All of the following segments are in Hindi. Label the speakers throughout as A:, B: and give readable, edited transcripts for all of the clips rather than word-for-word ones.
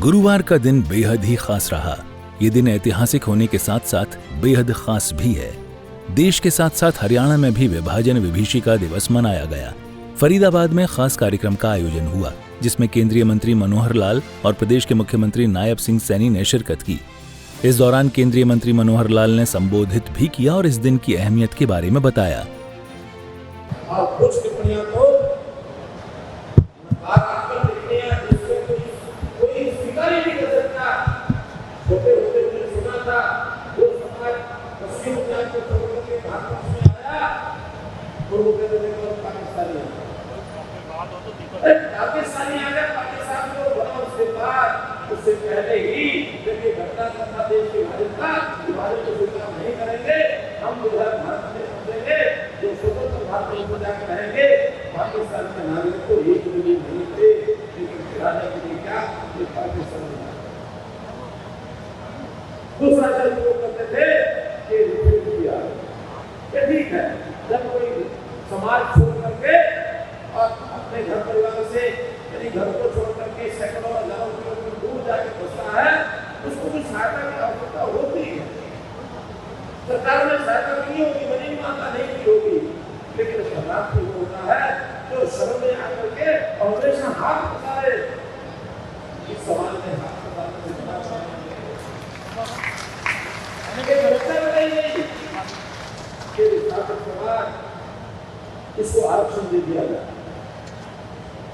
A: गुरुवार का दिन बेहद ही खास रहा। ये दिन ऐतिहासिक होने के साथ साथ बेहद खास भी है। देश के साथ साथ हरियाणा में भी विभाजन विभीषिका दिवस मनाया गया। फरीदाबाद में खास कार्यक्रम का आयोजन हुआ, जिसमें केंद्रीय मंत्री मनोहर लाल और प्रदेश के मुख्यमंत्री नायब सिंह सैनी ने शिरकत की। इस दौरान केंद्रीय मंत्री मनोहर लाल ने संबोधित भी किया और इस दिन की अहमियत के बारे में बताया।
B: और कुछ टिप्पणियां तो कोई स्वीकार ही नहीं कर सकता। छोटे होते हुए सुना था जो समाज पश्चिम बंगाल को छोड़ के भारत में आया और वो कहते थे पाकिस्तानी आ गया। पाकिस्तान को बना उसके बाद उससे पहले ही जब ये घटना था देश के विभाजन को स्वीकार नहीं करेंगे, हम उधर भारत में समझेंगे जो स्वतंत्र भारत में जाकर रहेंगे। पाकिस्तान के नागरिक को एक भी नहीं थे, लेकिन खिलाने के लिए क्या ये पाकिस्तान में दूसरा शब्द वो करते थे कि रिफ्यूजिया। ये ठीक है, जब कोई समाज छोड़ करके और अपने घर परिवार से यानी घर को छोड़ करके सैकड़ों हजारों किलोमीटर दूर जाके बसता है, उसको भी सहायता की आवश्यकता होती है। सरकार में सहायता नहीं होगी, बनी मानता नहीं की होगी, लेकिन सरकार की होता है जो शहर में आकर के हमेशा हाथ पसारे। इस समाज में हाथ पसारने से बड़ा इसको आरक्षण दे दिया गया।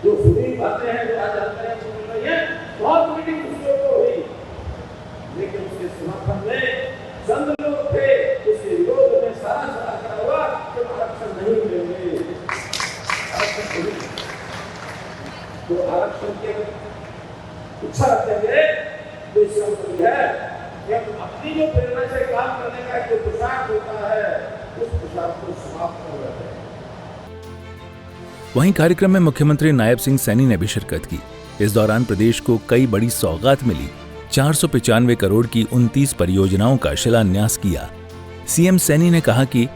B: जो सुनी बातें हैं जो आज जानते हैं सुन रही है, बहुत मीटिंग उसके ऊपर हुई, लेकिन उसके समर्थन में चंद लोग थे, उसके विरोध में सारा करा हुआ कि आरक्षण नहीं मिलेंगे। तो आरक्षण की इच्छा रखेंगे तो इसका मतलब है कि अपनी जो प्रेरणा से काम करने का जो पोशाक होता है उस पोशाक को समाप्त कर रहे हैं।
A: वहीं कार्यक्रम में मुख्यमंत्री नायब सिंह सैनी ने भी शिरकत की। इस दौरान प्रदेश को कई बड़ी सौगात मिली। 495 करोड़ की 29 परियोजनाओं का शिलान्यास किया। सीएम सैनी ने कहा कि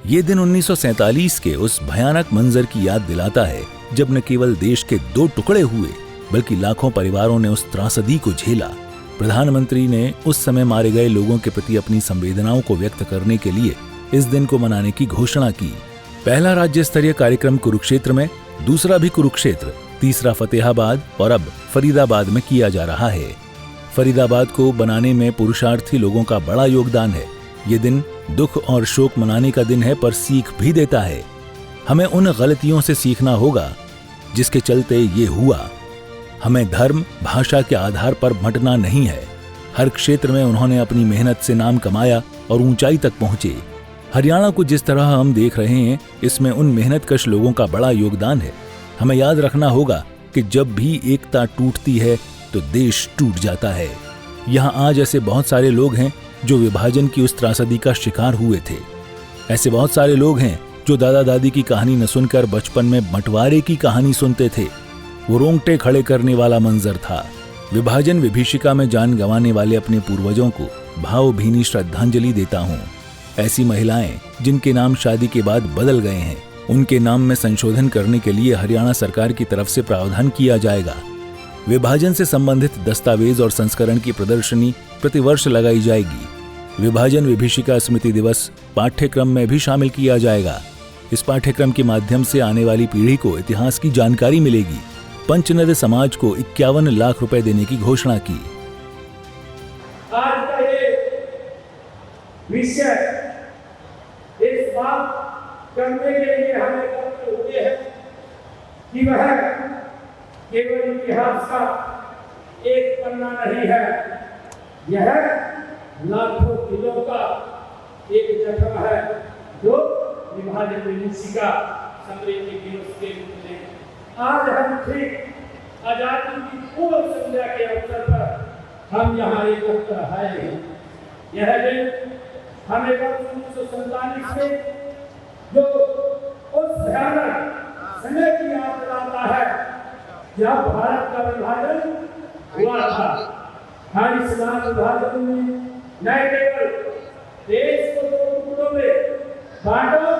A: ये दिन 1947 के उस भयानक मंजर की याद दिलाता है जब न केवल देश के 2 टुकड़े हुए बल्कि लाखों परिवारों ने उस त्रासदी को झेला। प्रधानमंत्री ने उस समय मारे गए लोगों के प्रति अपनी संवेदनाओं को व्यक्त करने के लिए इस दिन को मनाने की घोषणा की। पहला राज्य स्तरीय कार्यक्रम कुरुक्षेत्र में, दूसरा भी कुरुक्षेत्र, तीसरा फतेहाबाद और अब फरीदाबाद में किया जा रहा है। फरीदाबाद को बनाने में पुरुषार्थी लोगों का बड़ा योगदान है। ये दिन दुख और शोक मनाने का दिन है, पर सीख भी देता है। हमें उन गलतियों से सीखना होगा जिसके चलते ये हुआ। हमें धर्म, भाषा के आधार पर बंटना नहीं है। हर क्षेत्र में उन्होंने अपनी मेहनत से नाम कमाया और ऊंचाई तक पहुंचे। हरियाणा को जिस तरह हम देख रहे हैं, इसमें उन मेहनतकश लोगों का बड़ा योगदान है। हमें याद रखना होगा कि जब भी एकता टूटती है तो देश टूट जाता है। यहाँ आज ऐसे बहुत सारे लोग हैं जो विभाजन की उस त्रासदी का शिकार हुए थे। ऐसे बहुत सारे लोग हैं जो दादा दादी की कहानी न सुनकर बचपन में बंटवारे की कहानी सुनते थे। वो रोंगटे खड़े करने वाला मंजर था। विभाजन विभीषिका में जान गंवाने वाले अपने पूर्वजों को भावभीनी श्रद्धांजलि देता हूँ। ऐसी महिलाएं जिनके नाम शादी के बाद बदल गए हैं, उनके नाम में संशोधन करने के लिए हरियाणा सरकार की तरफ से प्रावधान किया जाएगा। विभाजन से संबंधित दस्तावेज और संस्करण की प्रदर्शनी प्रतिवर्ष लगाई जाएगी। विभाजन विभीषिका स्मृति दिवस पाठ्यक्रम में भी शामिल किया जाएगा। इस पाठ्यक्रम के माध्यम से आने वाली पीढ़ी को इतिहास की जानकारी मिलेगी। पंचनद समाज को 51 लाख रुपए देने की घोषणा की।
B: आज का ये विषय इस बात करने के लिए हमें एकत्र हुए हैं कि वह केवल इतिहास का एक पन्ना नहीं है, यह लाखों दिलों का एक जगह है जो विभाजन विभीषिका स्मृति दिवस के रूप में आज हम ठीक आजादी की पूर्व संध्या के अवसर पर हम यहाँ एकत्र आए हैं। यह दिन हमें वर्ष 1947 में जो उस भयानक समय की याद दिलाता है जब भारत का विभाजन हुआ था। हर इस विभाजन में न केवल देश को 2 टुकड़ों में बांटा,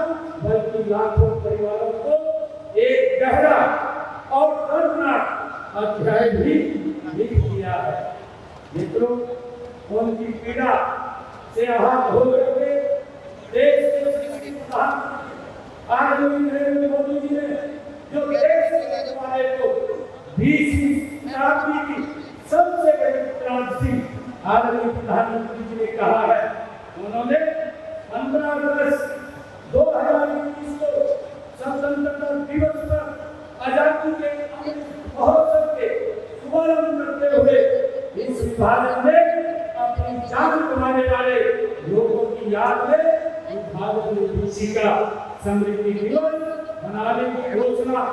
B: बल्कि लाखों परिवारों को एक गहरा और दर्दनाक अध्याय भी लिख दिया है। मित्रों, उनकी पीड़ा से आहत होकर के देश के प्रधानमंत्री आदरणीय नरेंद्र मोदी जी ने जो देश के रखवाले को 20वीं शताब्दी की सबसे बड़ी क्रांति आदरणीय प्रधानमंत्री जी ने कहा है। उन्होंने 15 अगस्त 2021 को स्वतंत्रता दिवस पर आजादी के अमृत महोत्सव के शुभारंभ करते हुए इस विभाजन में अपनी जान गंवाने वाले लोगों की याद में भारत में का समृद्धि दिवस मनाने की घोषणा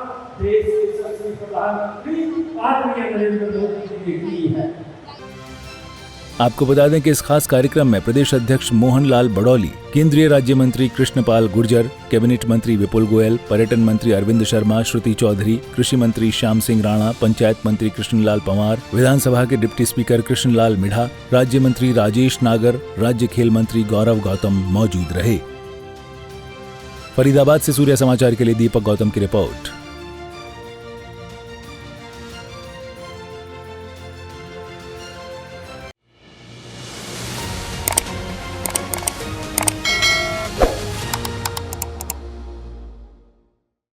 B: देश के यशस्वी प्रधानमंत्री आदरणीय नरेंद्र मोदी जी ने की है।
A: आपको बता दें कि इस खास कार्यक्रम में प्रदेश अध्यक्ष मोहनलाल बड़ौली, केंद्रीय राज्य मंत्री कृष्णपाल गुर्जर, कैबिनेट मंत्री विपुल गोयल, पर्यटन मंत्री अरविंद शर्मा, श्रुति चौधरी, कृषि मंत्री श्याम सिंह राणा, पंचायत मंत्री कृष्णलाल पंवार, विधानसभा के डिप्टी स्पीकर कृष्णलाल मिढ़ा, राज्य मंत्री राजेश नागर, राज्य खेल मंत्री गौरव गौतम मौजूद रहे। फरीदाबाद से सूर्य समाचार के लिए दीपक गौतम की रिपोर्ट।